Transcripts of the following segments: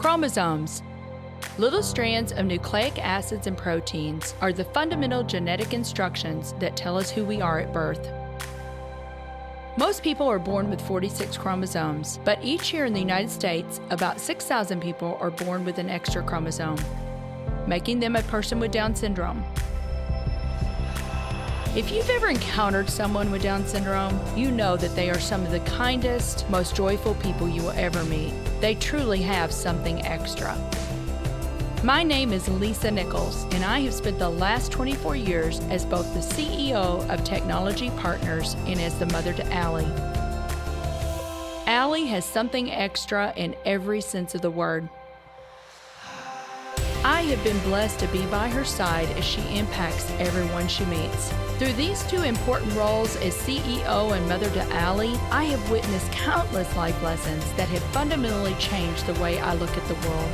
Chromosomes. Little strands of nucleic acids and proteins are the fundamental genetic instructions that tell us who we are at birth. Most people are born with 46 chromosomes, but each year in the United States, about 6,000 people are born with an extra chromosome, making them a person with Down syndrome. If you've ever encountered someone with Down syndrome, you know that they are some of the kindest, most joyful people you will ever meet. They truly have something extra. My name is Lisa Nichols, and I have spent the last 24 years as both the CEO of Technology Partners and as the mother to Allie. Allie has something extra in every sense of the word. I have been blessed to be by her side as she impacts everyone she meets. Through these two important roles as CEO and mother to Allie, I have witnessed countless life lessons that have fundamentally changed the way I look at the world.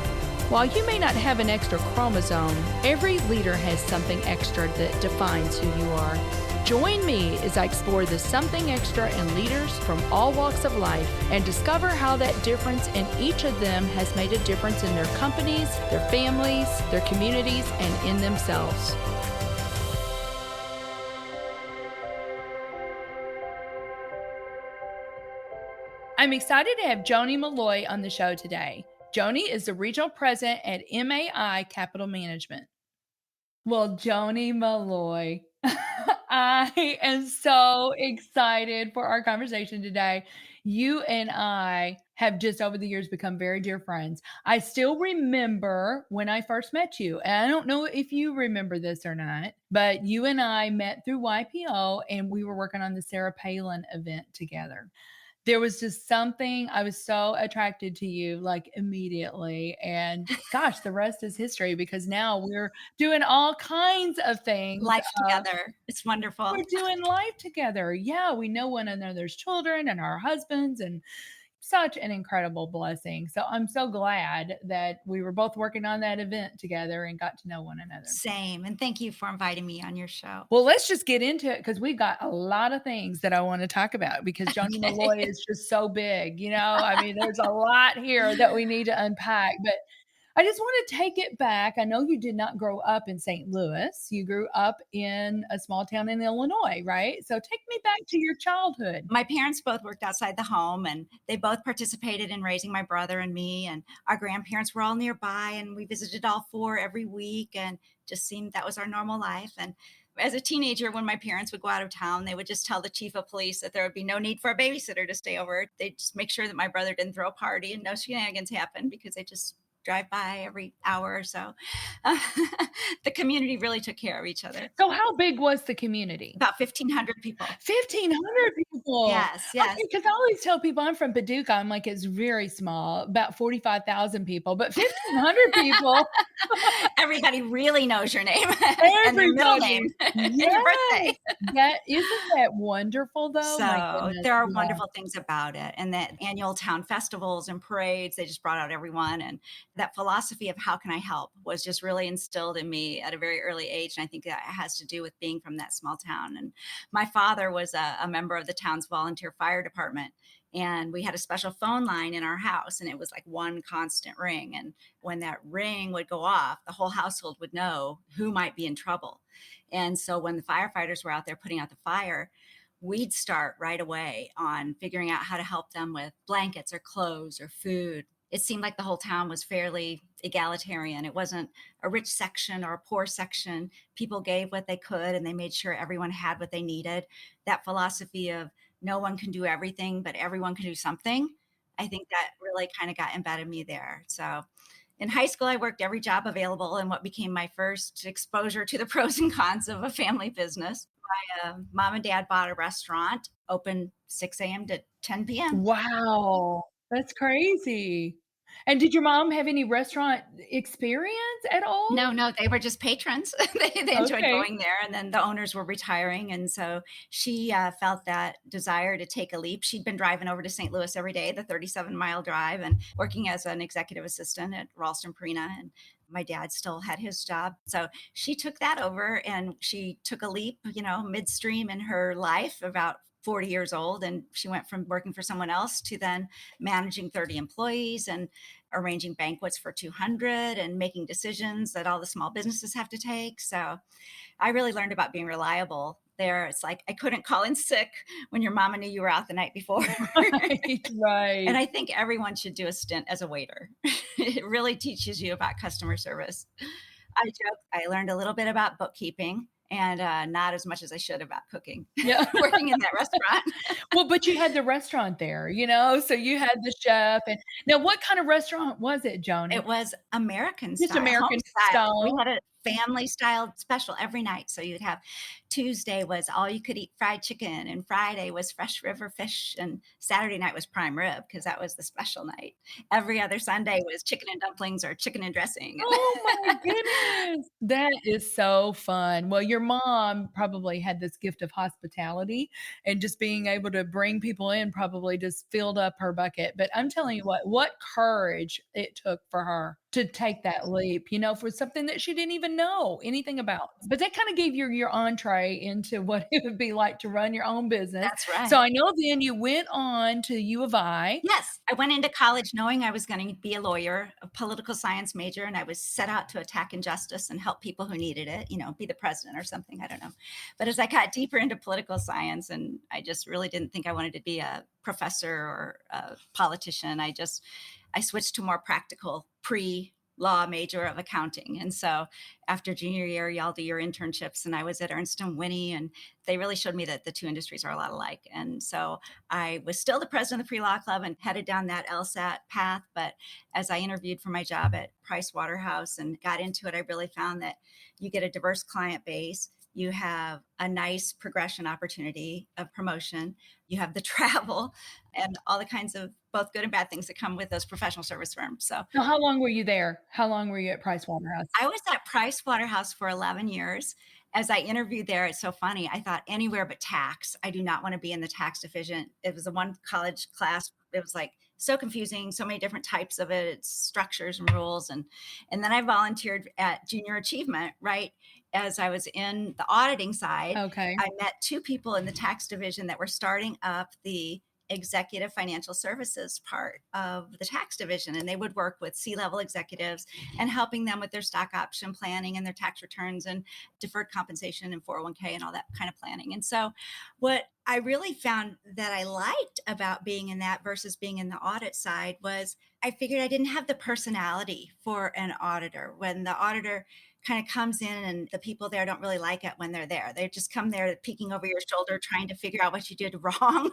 While you may not have an extra chromosome, every leader has something extra that defines who you are. Join me as I explore the something extra in leaders from all walks of life and discover how that difference in each of them has made a difference in their companies, their families, their communities, and in themselves. I'm excited to have Joan Malloy on the show today. Joni is the regional president at MAI Capital Management. Well, Joan Malloy, I am so excited for our conversation today. You and I have just over the years become very dear friends. I still remember when I first met you, and I don't know if you remember this or not, but you and I met through YPO and we were working on the Sarah Palin event together. There was just something, I was so attracted to you like immediately. And gosh, the rest is history because now we're doing all kinds of things. Life together. It's wonderful. We're doing life together. Yeah, we know one another's children and our husbands, and such an incredible blessing. So I'm so glad that we were both working on that event together and got to know one another. Same. And thank you for inviting me on your show. Well, let's just get into it because we've got a lot of things that I want to talk about because Joan Malloy is just so big. I mean, there's a lot here that we need to unpack. But I just want to take it back. I know you did not grow up in St. Louis. You grew up in a small town in Illinois, right? So take me back to your childhood. My parents both worked outside the home and they both participated in raising my brother and me. And our grandparents were all nearby and we visited all four every week and just seemed that was our normal life. And as a teenager, when my parents would go out of town, they would just tell the chief of police that there would be no need for a babysitter to stay over. They'd just make sure that my brother didn't throw a party and no shenanigans happened because they just drive by every hour or so. The community really took care of each other. So how big was the community? About 1,500 people. 1,500 people. Yes. Because I always tell people I'm from Paducah. I'm like, it's very small, about 45,000 people, but 1,500 people. Everybody really knows your name and their middle name and your birthday. Isn't that wonderful, though? So there are wonderful things about it. And that annual town festivals and parades, they just brought out everyone. And that philosophy of how can I help was just really instilled in me at a very early age. And I think that has to do with being from that small town. And my father was a member of the town's volunteer fire department. And we had a special phone line in our house and it was like one constant ring. And when that ring would go off, the whole household would know who might be in trouble. And so when the firefighters were out there putting out the fire, we'd start right away on figuring out how to help them with blankets or clothes or food. It seemed like the whole town was fairly egalitarian. It wasn't a rich section or a poor section. People gave what they could and they made sure everyone had what they needed. That philosophy of no one can do everything, but everyone can do something. I think that really kind of got embedded in me there. So in high school, I worked every job available in what became my first exposure to the pros and cons of a family business. My mom and dad bought a restaurant, open 6 a.m. to 10 p.m. Wow, that's crazy. And did your mom have any restaurant experience at all? No, they were just patrons. They enjoyed going there. And then the owners were retiring. And so she felt that desire to take a leap. She'd been driving over to St. Louis every day, the 37-mile drive, and working as an executive assistant at Ralston Purina. And my dad still had his job. So she took that over and she took a leap, midstream in her life about 40 years old, and she went from working for someone else to then managing 30 employees and arranging banquets for 200 and making decisions that all the small businesses have to take. So I really learned about being reliable there. It's like I couldn't call in sick when your mama knew you were out the night before. Right, right. And I think everyone should do a stint as a waiter. It really teaches you about customer service. I joke, I learned a little bit about bookkeeping and not as much as I should about cooking, Yeah. working in that restaurant. Well, but you had the restaurant there, so you had the chef, and now what kind of restaurant was it, Joni? It was American Just style, home American style. We style? had a family style special every night. So you'd have Tuesday was all you could eat fried chicken, and Friday was fresh river fish, and Saturday night was prime rib because that was the special night. Every other Sunday was chicken and dumplings or chicken and dressing. Oh my goodness. That is so fun. Well, your mom probably had this gift of hospitality, and just being able to bring people in probably just filled up her bucket. But I'm telling you what courage it took for her to take that leap, for something that she didn't even know anything about. But that kind of gave you your entree into what it would be like to run your own business. That's right. So I know then you went on to U of I. Yes, I went into college knowing I was going to be a lawyer, a political science major, and I was set out to attack injustice and help people who needed it, be the president or something, I don't know. But as I got deeper into political science, and I just really didn't think I wanted to be a professor or a politician, I switched to more practical pre-law major of accounting. And so after junior year, y'all do your internships, and I was at Ernst and Winnie, and they really showed me that the two industries are a lot alike. And so I was still the president of the pre-law club and headed down that LSAT path. But as I interviewed for my job at Price Waterhouse and got into it, I really found that you get a diverse client base. You have a nice progression opportunity of promotion. You have the travel and all the kinds of both good and bad things that come with those professional service firms. So So how long were you there? How long were you at Price Waterhouse? I was at Price Waterhouse for 11 years. As I interviewed there, it's so funny. I thought anywhere but tax. I do not want to be in the tax division. It was the one college class. It was like so confusing, so many different types of it, it's structures and rules. And then I volunteered at Junior Achievement, right? As I was in the auditing side, Okay. I met two people in the tax division that were starting up the executive financial services part of the tax division, and they would work with C-level executives and helping them with their stock option planning and their tax returns and deferred compensation and 401k and all that kind of planning. And so what I really found that I liked about being in that versus being in the audit side was I figured I didn't have the personality for an auditor. When the auditor kind of comes in and the people there don't really like it when they're there. They just come there peeking over your shoulder, trying to figure out what you did wrong.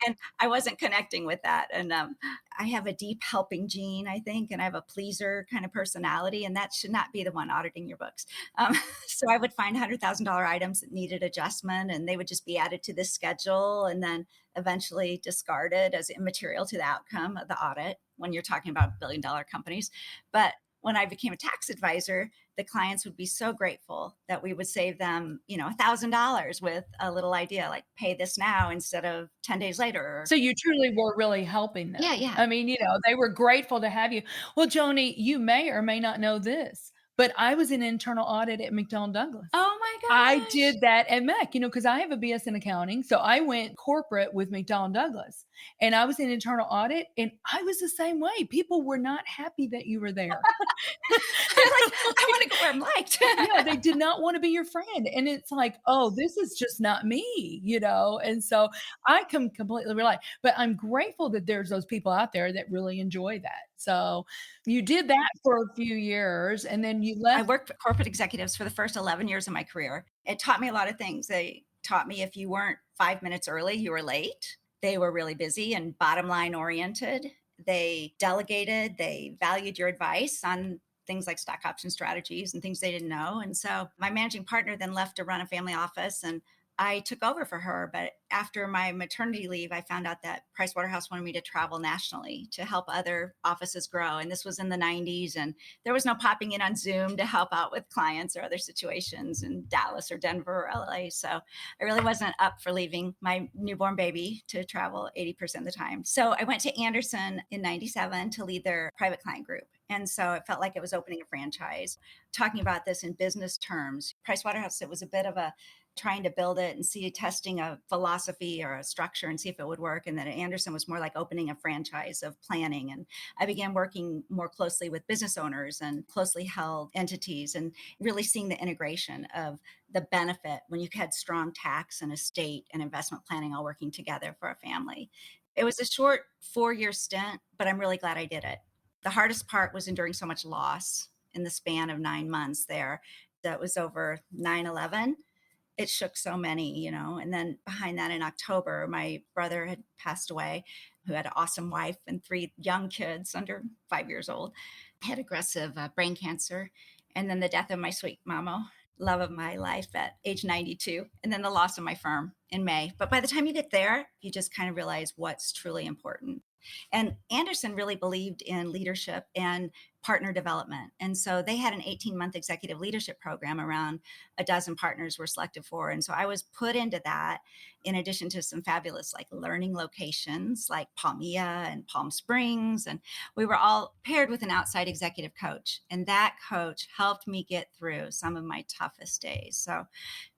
And I wasn't connecting with that. And I have a deep helping gene, I think, and I have a pleaser kind of personality, and that should not be the one auditing your books. So I would find $100,000 items that needed adjustment, and they would just be added to this schedule and then eventually discarded as immaterial to the outcome of the audit when you're talking about billion-dollar companies. But when I became a tax advisor, the clients would be so grateful that we would save them, $1,000 with a little idea like pay this now instead of 10 days later. So you truly were really helping them. Yeah, yeah. I mean, they were grateful to have you. Well, Joni, you may or may not know this, but I was in internal audit at McDonnell Douglas. Oh my I gosh. did that at MEC, because I have a BS in accounting. So I went corporate with McDonnell Douglas, and I was in internal audit, and I was the same way. People were not happy that you were there. They're like, I want to go where I'm liked. Yeah, they did not want to be your friend. And it's like, oh, this is just not me, And so I can completely relate. But I'm grateful that there's those people out there that really enjoy that. So you did that for a few years, and then you I left. worked for corporate executives for the first 11 years of my career. It taught me a lot of things. They taught me if you weren't 5 minutes early, you were late. They were really busy and bottom line oriented. They delegated, they valued your advice on things like stock option strategies and things they didn't know. And so my managing partner then left to run a family office, and I took over for her. But after my maternity leave, I found out that Pricewaterhouse wanted me to travel nationally to help other offices grow. And this was in the 90s, and there was no popping in on Zoom to help out with clients or other situations in Dallas or Denver or LA. So I really wasn't up for leaving my newborn baby to travel 80% of the time. So I went to Anderson in 97 to lead their private client group. And so it felt like it was opening a franchise. Talking about this in business terms, Pricewaterhouse, it was a bit of a trying to build it and see testing a philosophy or a structure and see if it would work. And then at Anderson was more like opening a franchise of planning. And I began working more closely with business owners and closely held entities and really seeing the integration of the benefit when you had strong tax and estate and investment planning all working together for a family. It was a short 4-year stint, but I'm really glad I did it. The hardest part was enduring so much loss in the span of 9 months there. That was over 9/11. It shook so many, and then behind that in October, my brother had passed away, who had an awesome wife and 3 young kids under 5 years old, had aggressive brain cancer, and then the death of my sweet mama, love of my life at age 92, and then the loss of my firm in May. But by the time you get there, you just kind of realize what's truly important. And Anderson really believed in leadership and partner development. And so they had an 18-month executive leadership program around a dozen partners were selected for. And so I was put into that in addition to some fabulous like learning locations like Palmia and Palm Springs. And we were all paired with an outside executive coach. And that coach helped me get through some of my toughest days. So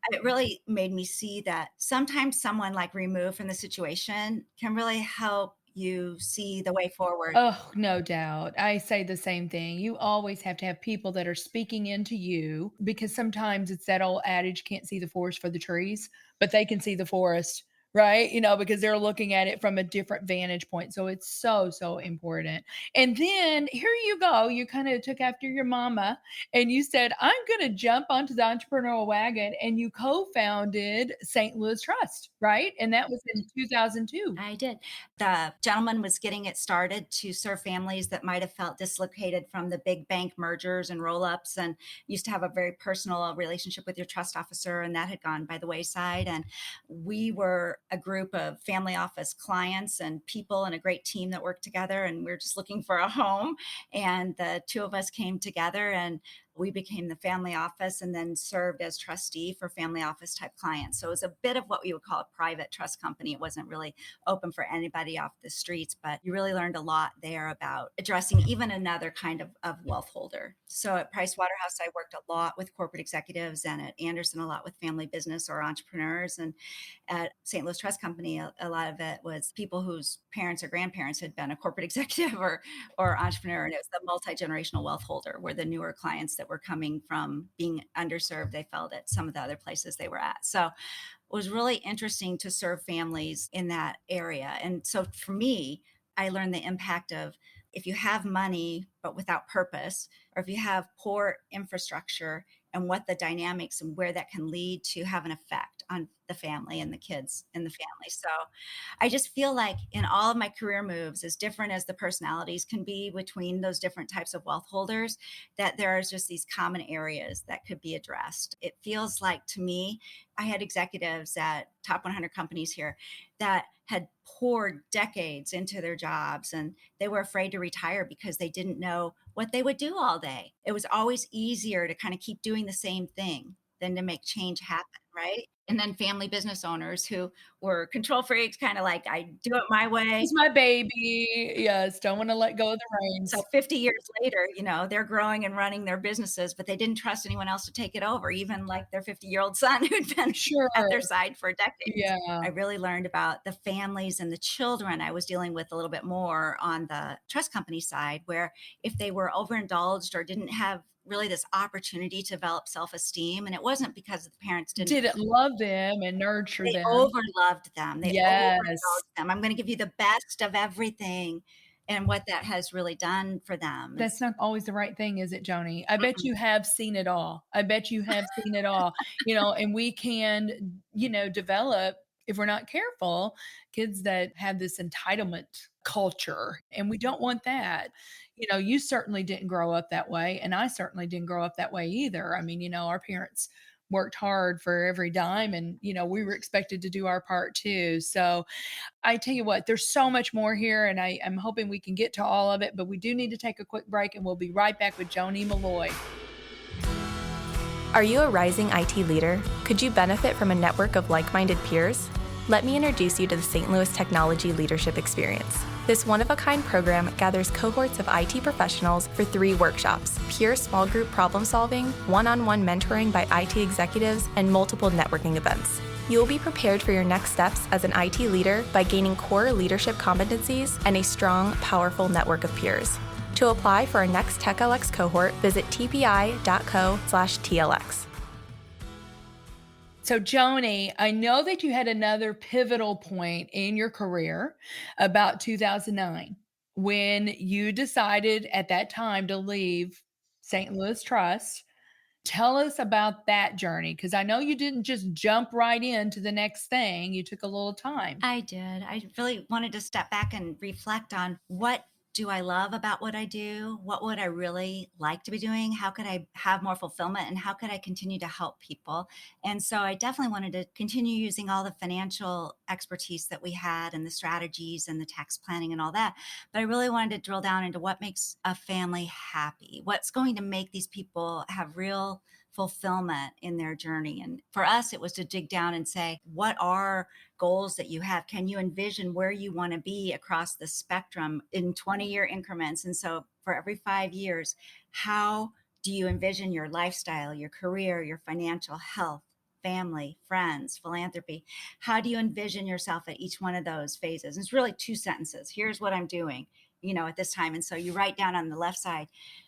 it really made me see that sometimes someone like removed from the situation can really help you see the way forward. Oh, no doubt. I say the same thing. You always have to have people that are speaking into you because sometimes it's that old adage, can't see the forest for the trees, but they can see the forest, right? Because they're looking at it from a different vantage point. So it's so, so important. And then here you go. You kind of took after your mama and you said, I'm going to jump onto the entrepreneurial wagon. And you co founded St. Louis Trust, right? And that was in 2002. I did. The gentleman was getting it started to serve families that might have felt dislocated from the big bank mergers and roll ups and used to have a very personal relationship with your trust officer. And that had gone by the wayside. And we were a group of family office clients and people and a great team that worked together. And we were just looking for a home. And the two of us came together and we became the family office and then served as trustee for family office type clients. So it was a bit of what we would call a private trust company. It wasn't really open for anybody off the streets, but you really learned a lot there about addressing even another kind of wealth holder. So at Price Waterhouse, I worked a lot with corporate executives, and at Anderson, a lot with family business or entrepreneurs. And at St. Louis Trust Company, a lot of it was people whose parents or grandparents had been a corporate executive or entrepreneur. And it was the multi-generational wealth holder were the newer clients that were coming from being underserved. They felt at some of the other places they were at. So it was really interesting to serve families in that area. And so for me, I learned the impact of if you have money, but without purpose, or if you have poor infrastructure and what the dynamics and where that can lead to have an effect on the family and the kids in the family. So I just feel like in all of my career moves, as different as the personalities can be between those different types of wealth holders, that there are just these common areas that could be addressed. It feels like to me, I had executives at top 100 companies here that had poured decades into their jobs and they were afraid to retire because they didn't know what they would do all day. It was always easier to kind of keep doing the same thing than to make change happen, right? And then family business owners who were control freaks, kind of like, I do it my way. It's my baby. Yes, don't wanna let go of the So reins. 50 years later, they're growing and running their businesses, but they didn't trust anyone else to take it over, even like their 50-year-old son who'd been Sure. at their side for decades. Yeah. I really learned about the families and the children I was dealing with a little bit more on the trust company side, where if they were overindulged or didn't have really this opportunity to develop self-esteem, and it wasn't because the parents didn't, Didn't love them and nurture they them. overloved them. They Yes. overindulged them. I'm going to give you the best of everything. And what that has really done for them. That's not always the right thing, is it, Joni? I bet Mm-mm. you have seen it all. I bet you have seen it all, and we can, develop, if we're not careful, kids that have this entitlement culture, and we don't want that. You certainly didn't grow up that way, and I certainly didn't grow up that way either. I mean, our parents worked hard for every dime and, we were expected to do our part too. So I tell you what, there's so much more here, and I'm hoping we can get to all of it, but we do need to take a quick break, and we'll be right back with Joan Malloy. Are you a rising IT leader? Could you benefit from a network of like-minded peers? Let me introduce you to the St. Louis Technology Leadership Experience. This one-of-a-kind program gathers cohorts of IT professionals for 3 workshops: pure small group problem solving, one-on-one mentoring by IT executives, and multiple networking events. You will be prepared for your next steps as an IT leader by gaining core leadership competencies and a strong, powerful network of peers. To apply for our next TechLX cohort, visit tpi.co/TLX. So, Joni, I know that you had another pivotal point in your career about 2009 when you decided at that time to leave St. Louis Trust. Tell us about that journey because I know you didn't just jump right into the next thing. You took a little time. I did. I really wanted to step back and reflect on what do I love about what I do? What would I really like to be doing? How could I have more fulfillment and how could I continue to help people? And so I definitely wanted to continue using all the financial expertise that we had and the strategies and the tax planning and all that. But I really wanted to drill down into what makes a family happy. What's going to make these people have real fulfillment in their journey. And for us, it was to dig down and say, what are goals that you have? Can you envision where you want to be across the spectrum in 20-year increments? And so for every 5 years, how do you envision your lifestyle, your career, your financial health, family, friends, philanthropy? How do you envision yourself at each one of those phases? And it's really 2 sentences. Here's what I'm doing, at this time. And so you write down on the left side,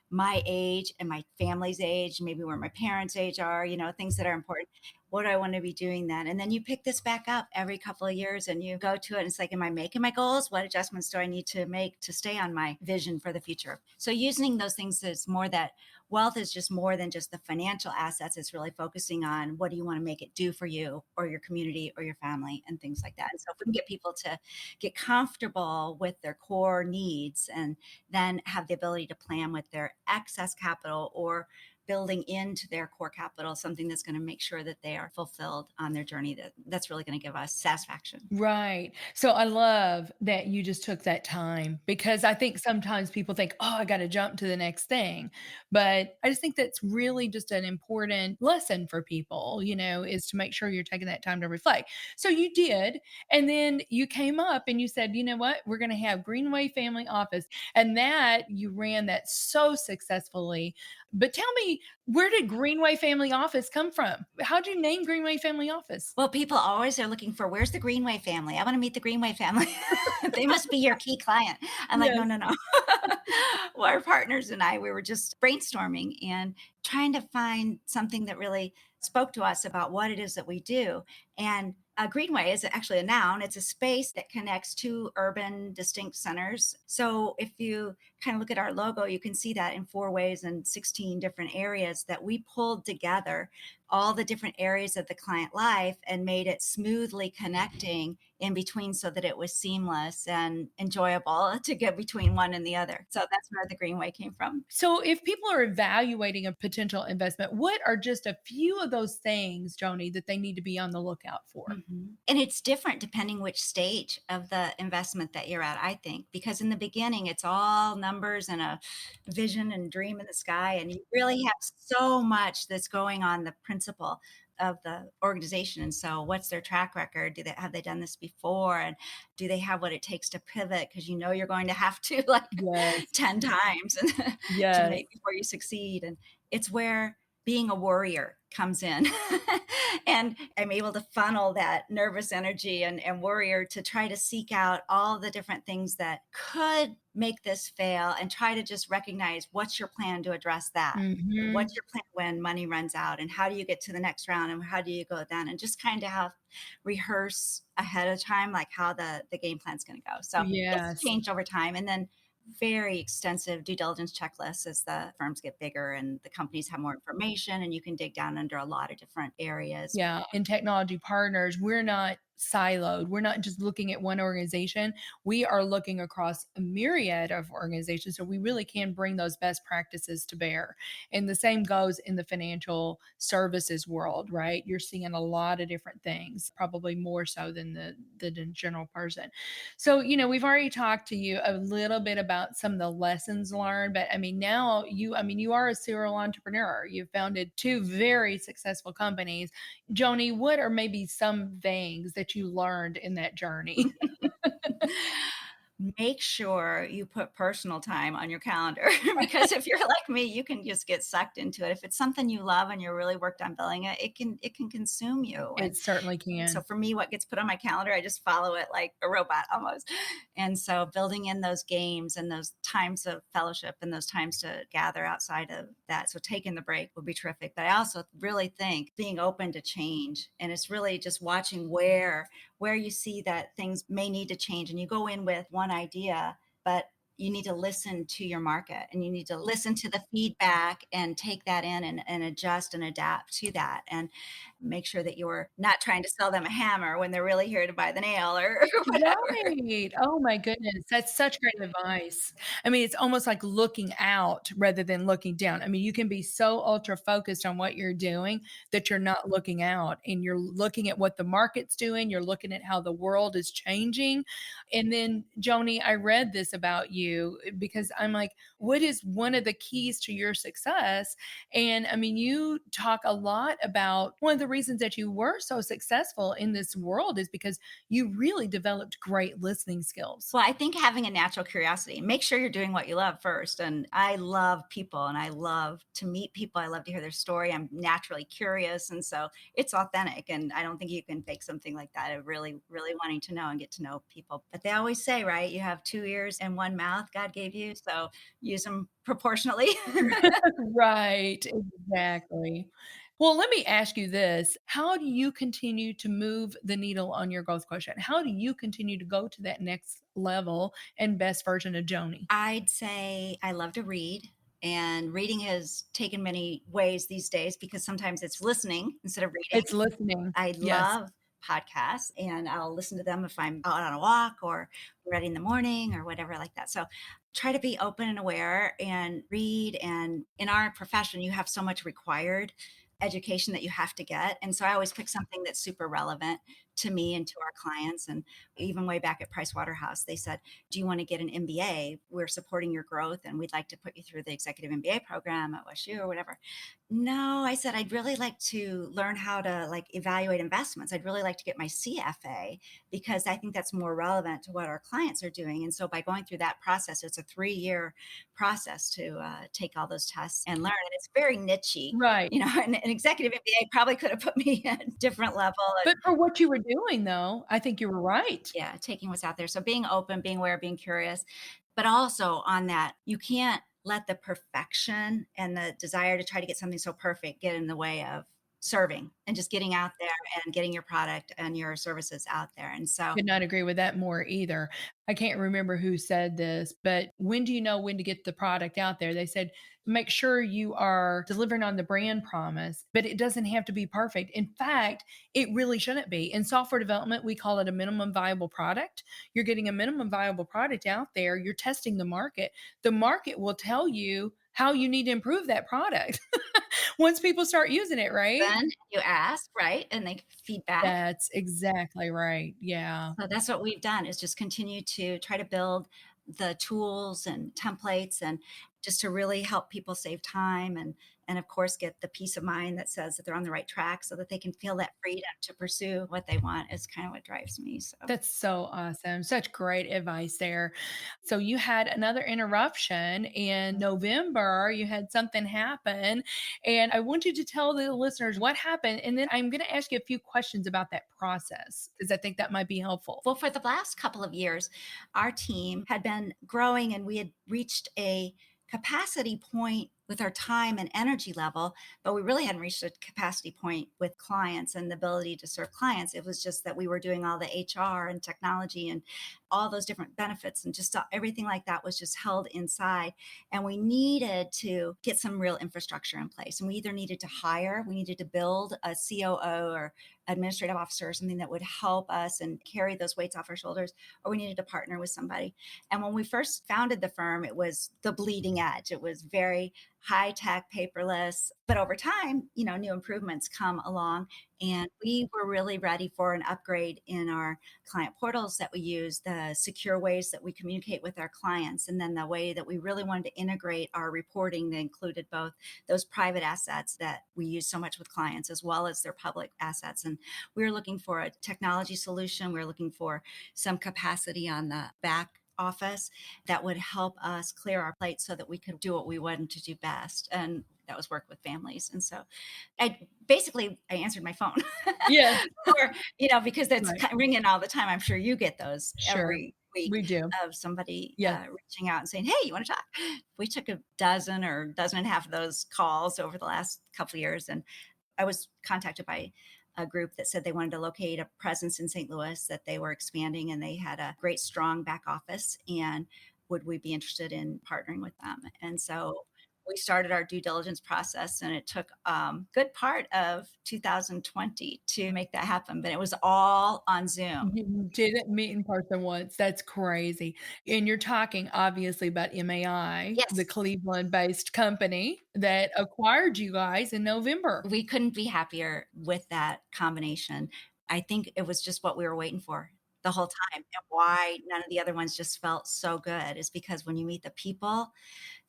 my age and my family's age, maybe where my parents' age are, things that are important. What do I want to be doing then? And then you pick this back up every couple of years and you go to it. And it's like, am I making my goals? What adjustments do I need to make to stay on my vision for the future? So using those things is more that wealth is just more than just the financial assets. It's really focusing on what do you want to make it do for you or your community or your family and things like that. And so if we can get people to get comfortable with their core needs and then have the ability to plan with their excess capital or building into their core capital something that's going to make sure that they are fulfilled on their journey, that's really going to give us satisfaction. Right. So I love that you just took that time because I think sometimes people think, oh, I got to jump to the next thing. But I just think that's really just an important lesson for people, is to make sure you're taking that time to reflect. So you did. And then you came up and you said, you know what? We're going to have Greenway Family Office. And that you ran that so successfully. But tell me, where did Greenway Family Office come from? How'd you name Greenway Family Office? Well, people always are looking for, where's the Greenway family? I want to meet the Greenway family. They must be your key client. I'm like, no, Yes. no, no. Well, our partners and I, we were just brainstorming and trying to find something that really spoke to us about what it is that we do. And a greenway is actually a noun. It's a space that connects 2 urban distinct centers. So if you kind of look at our logo, you can see that in 4 ways and 16 different areas that we pulled together all the different areas of the client life and made it smoothly connecting in between so that it was seamless and enjoyable to get between one and the other. So that's where the Greenway came from. So if people are evaluating a potential investment, what are just a few of those things, Joni, that they need to be on the lookout for? And it's different depending which stage of the investment that you're at, I think, because in the beginning, it's all numbers and a vision and dream in the sky. And you really have so much that's going on the principle of the organization. And so what's their track record? Have they done this before? And do they have what it takes to pivot? Because you're going to have to like Yes. 10 times to Yes. make before you succeed. And it's where being a warrior comes in. And I'm able to funnel that nervous energy and warrior to try to seek out all the different things that could make this fail and try to just recognize what's your plan to address that. Mhm. What's your plan when money runs out and how do you get to the next round and how do you go then, and just kind of have rehearse ahead of time like how the game plan's going to go. So it's Yes. changed over time. And then very extensive due diligence checklists as the firms get bigger and the companies have more information and you can dig down under a lot of different areas. Yeah. In technology partners, we're not siloed. We're not just looking at one organization. We are looking across a myriad of organizations. So we really can bring those best practices to bear. And the same goes in the financial services world, right? You're seeing a lot of different things, probably more so than the general person. So, we've already talked to you a little bit about some of the lessons learned, but now you are a serial entrepreneur. You've founded 2 very successful companies. Joni, what are maybe some things that that you learned in that journey? Make sure you put personal time on your calendar because if you're like me, you can just get sucked into it. If it's something you love and you're really worked on building it, it can consume you. And It certainly so can. for me, what gets put on my calendar, I just follow it like a robot almost. And so building in those games and those times of fellowship and those times to gather outside of that. So taking the break would be terrific. But I also really think being open to change, and it's really just watching where you see that things may need to change, and you go in with one idea, but you need to listen to your market and you need to listen to the feedback and take that in and adjust and adapt to that, and make sure that you're not trying to sell them a hammer when they're really here to buy the nail or whatever. Right. Oh my goodness. That's such great advice. I mean, it's almost like looking out rather than looking down. I mean, you can be so ultra focused on what you're doing that you're not looking out and you're looking at what the market's doing. You're looking at how the world is changing. And then, Joni, I read this about you because I'm like, what is one of the keys to your success? And I mean, you talk a lot about one of the reasons that you were so successful in this world is because you really developed great listening skills. Well, I think having a natural curiosity, make sure you're doing what you love first. And I love people and I love to meet people. I love to hear their story. I'm naturally curious. And so it's authentic. And I don't think you can fake something like that of really, really wanting to know and get to know people. But they always say, right, you have two ears and one mouth God gave you. So use them proportionately. Right, exactly. Well, let me ask you this. How do you continue to move the needle on your growth quotient? How do you continue to go to that next level and best version of Joni? I'd say I love to read. And reading has taken many ways these days because sometimes it's listening instead of reading. It's listening. I Yes. love podcasts and I'll listen to them if I'm out on a walk or ready in the morning or whatever like that. So try to be open and aware and read. And in our profession, you have so much required education that you have to get. And so I always pick something that's super relevant to me and to our clients. And even way back at Price Waterhouse, they said, do you want to get an MBA? We're supporting your growth and we'd like to put you through the executive MBA program at WSU or whatever. No, I said, I'd really like to learn how to like evaluate investments. I'd really like to get my CFA because I think that's more relevant to what our clients are doing. And so by going through that process, it's a 3-year process to take all those tests and learn. And it's very nichey, Right. an executive MBA probably could have put me at a different level. But for what you were doing, though, I think you were right. Yeah, taking what's out there. So being open, being aware, being curious, but also on that, you can't let the perfection and the desire to try to get something so perfect get in the way of serving and just getting out there and getting your product and your services out there. And so Could not agree with that more either. I can't remember who said this, but when do you know when to get the product out there? They said, make sure you are delivering on the brand promise, but it doesn't have to be perfect. In fact, it really shouldn't be. In software development, we call it a minimum viable product. You're getting a minimum viable product out there. You're testing the market. The market will tell you how you need to improve that product once people start using it, right? then you ask, right? And they feedback. That's exactly right. Yeah. So that's what we've done is just continue to try to build the tools and templates and just to really help people save time and of course get the peace of mind that says that they're on the right track so that they can feel that freedom to pursue what they want is kind of what drives me. So That's so awesome. Such great advice there. So you had another interruption in November. You had something happen. And I want you to tell the listeners what happened. And then I'm going to ask you a few questions about that process because I think that might be helpful. well, for the last couple of years, our team had been growing and we had reached a capacity point with our time and energy level, but we really hadn't reached a capacity point with clients and the ability to serve clients. It was just that we were doing all the HR and technology and all those different benefits and just everything like that was just held inside. And we needed to get some real infrastructure in place. And we either needed to hire, we needed to build a COO or administrative officer or something that would help us and carry those weights off our shoulders, or we needed to partner with somebody. And when we first founded the firm, it was the bleeding edge. It was very high tech, paperless. But over time, new improvements come along. And we were really ready for an upgrade in our client portals that we use, the secure ways that we communicate with our clients, and then the way that we really wanted to integrate our reporting that included both those private assets that we use so much with clients as well as their public assets. And we were looking for a technology solution. We were looking for some capacity on the back office that would help us clear our plate so that we could do what we wanted to do best. And that was work with families. And so I answered my phone Yeah. or, because that's Right. ringing all the time. I'm sure you get those Sure. every week We do. of somebody Yes. reaching out and saying, "Hey, you want to talk?" We took a dozen or dozen and a half of those calls over the last couple of years. And I was contacted by a group that said they wanted to locate a presence in St. Louis, that they were expanding and they had a great, strong back office. And would we be interested in partnering with them? And so we started our due diligence process, and it took good part of 2020 to make that happen. But it was all on Zoom. You didn't meet in person once. That's crazy. And you're talking obviously about MAI, the Yes, Cleveland-based company that acquired you guys in November. we couldn't be happier with that combination. I think it was just what we were waiting for the whole time. And why none of the other ones just felt so good is because when you meet the people,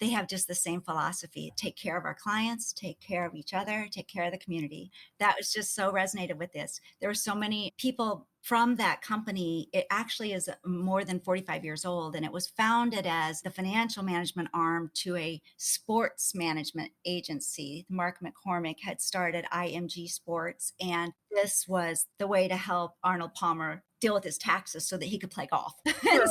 they have just the same philosophy: take care of our clients, take care of each other, take care of the community. That was just so resonated with this. There were so many people from that company. It actually is more than 45 years old, and it was founded as the financial management arm to a sports management agency. Mark McCormick had started IMG Sports, and this was the way to help Arnold Palmer deal with his taxes so that he could play golf. And Sure,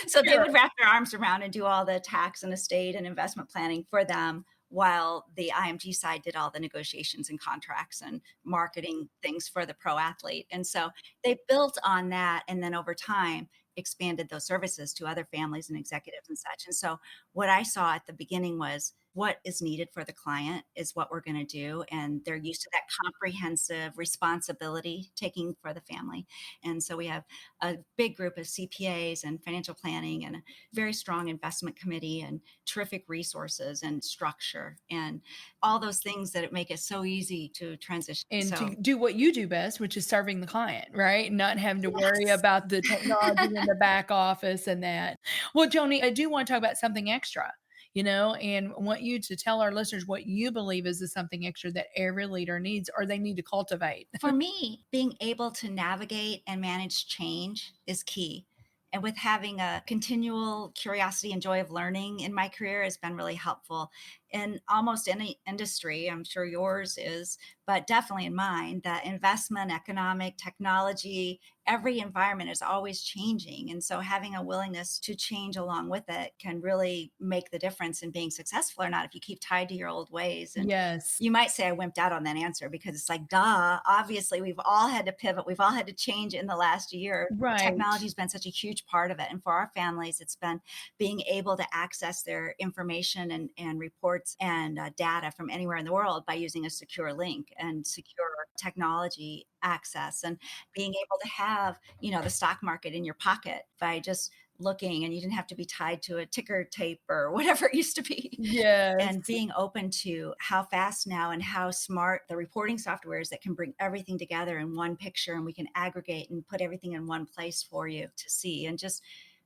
so they sure. would wrap their arms around and do all the tax and estate and investment planning for them, while the IMG side did all the negotiations and contracts and marketing things for the pro athlete. And so they built on that, and then over time expanded those services to other families and executives and such. And so what I saw at the beginning was what is needed for the client is what we're going to do. And they're used to that comprehensive responsibility taking for the family. And so we have a big group of CPAs and financial planning and a very strong investment committee and terrific resources and structure and all those things that make it so easy to transition. And So to do what you do best, which is serving the client, right? Not having to worry yes. about the technology in the back office and that. Well, Joni, I do want to talk about something extra, and want you to tell our listeners what you believe is the something extra that every leader needs or they need to cultivate. For me, being able to navigate and manage change is key. And with having a continual curiosity and joy of learning in my career has been really helpful in almost any industry. I'm sure yours is, but definitely in mine, that investment, economic, technology, every environment is always changing. And so having a willingness to change along with it can really make the difference in being successful or not if you keep tied to your old ways. And Yes. you might say I wimped out on that answer because it's like, duh, obviously we've all had to pivot. We've all had to change in the last year. Right. Technology has been such a huge part of it. And for our families, it's been being able to access their information and reports and data from anywhere in the world by using a secure link and secure technology access, and being able to have, the stock market in your pocket by just looking, and you didn't have to be tied to a ticker tape or whatever it used to be. Yes. And being open to how fast now and how smart the reporting software is that can bring everything together in one picture, and we can aggregate and put everything in one place for you to see, and just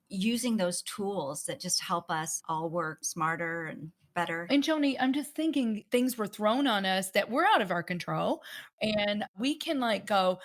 using those tools that just help us all work smarter and better. And Joni, I'm just thinking things were thrown on us that were out of our control. And we can go,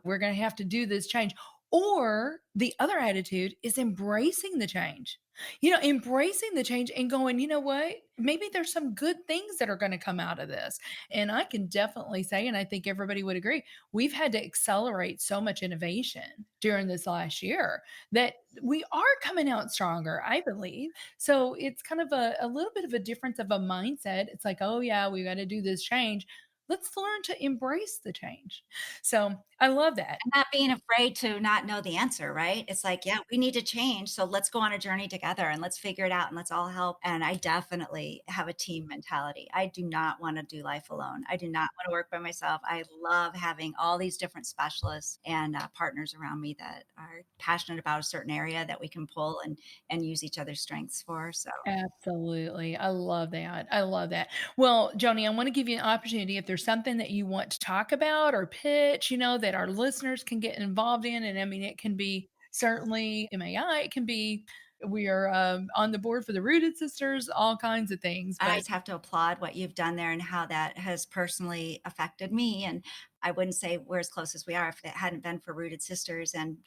we're going to have to do this change. Or the other attitude is embracing the change, embracing the change and going, you know what? Maybe there's some good things that are going to come out of this. And I can definitely say, and I think everybody would agree, we've had to accelerate so much innovation during this last year that we are coming out stronger, I believe. So it's kind of a little bit of a difference of a mindset. It's like, oh, yeah, we got to do this change. let's learn to embrace the change. So I love that. And not being afraid to not know the answer, right? It's like, yeah, we need to change. So let's go on a journey together and let's figure it out and let's all help. And I definitely have a team mentality. I do not want to do life alone. I do not want to work by myself. I love having all these different specialists and partners around me that are passionate about a certain area that we can pull and use each other's strengths for. So Absolutely. I love that. I love that. Well, Joni, I want to give you an opportunity if there's something that you want to talk about or pitch, that our listeners can get involved in. And I mean, it can be certainly MAI, it can be we are on the board for the Rooted Sisters, all kinds of things. I But just have to applaud what you've done there and how that has personally affected me. And I wouldn't say we're as close as we are if it hadn't been for Rooted Sisters. And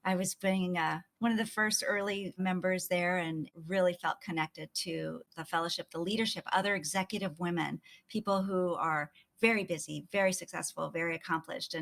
I was being one of the first early members there and really felt connected to the fellowship, the leadership, other executive women, people who are very busy, very successful, very accomplished,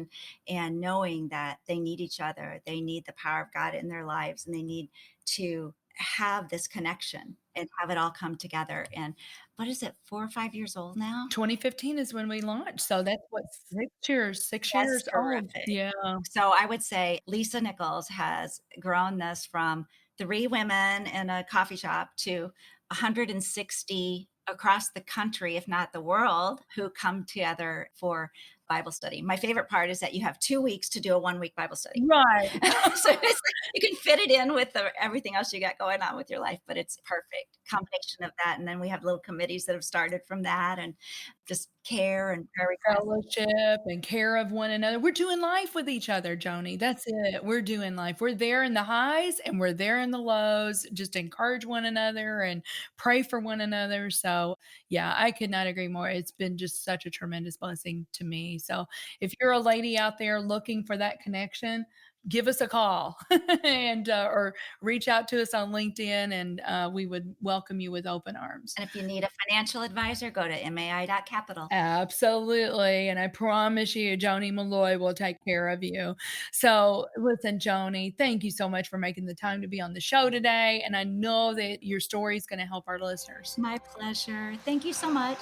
and knowing that they need each other, they need the power of God in their lives, and they need to have this connection and have it all come together. And what is it, 4 or 5 years old now? 2015 is when we launched. So that's what, 6 years, six That's years old. terrific. Yeah. So I would say Lisa Nichols has grown this from 3 women in a coffee shop to 160 across the country, if not the world, who come together for Bible study. My favorite part is that you have 2 weeks to do a 1-week Bible study. Right. So it's like you can fit it in with everything else you got going on with your life, but it's perfect combination of that. And then we have little committees that have started from that and just care and prayer requests. Fellowship and care of one another. We're doing life with each other, Joni. That's it. We're doing life. We're there in the highs and we're there in the lows. Just encourage one another and pray for one another. So yeah, I could not agree more. It's been just such a tremendous blessing to me. So if you're a lady out there looking for that connection, give us a call and or reach out to us on LinkedIn, and we would welcome you with open arms. And if you need a financial advisor, go to mai.capital. Absolutely. And I promise you, Joni Malloy will take care of you. So listen, Joni, thank you so much for making the time to be on the show today. And I know that your story is going to help our listeners. My pleasure. Thank you so much.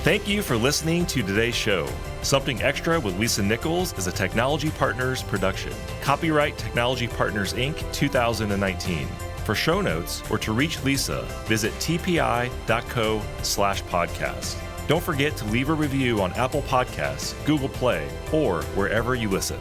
Thank you for listening to today's show. Something Extra with Lisa Nichols is a Technology Partners production. Copyright Technology Partners, Inc., 2019. For show notes or to reach Lisa, visit tpi.co/podcast. Don't forget to leave a review on Apple Podcasts, Google Play, or wherever you listen.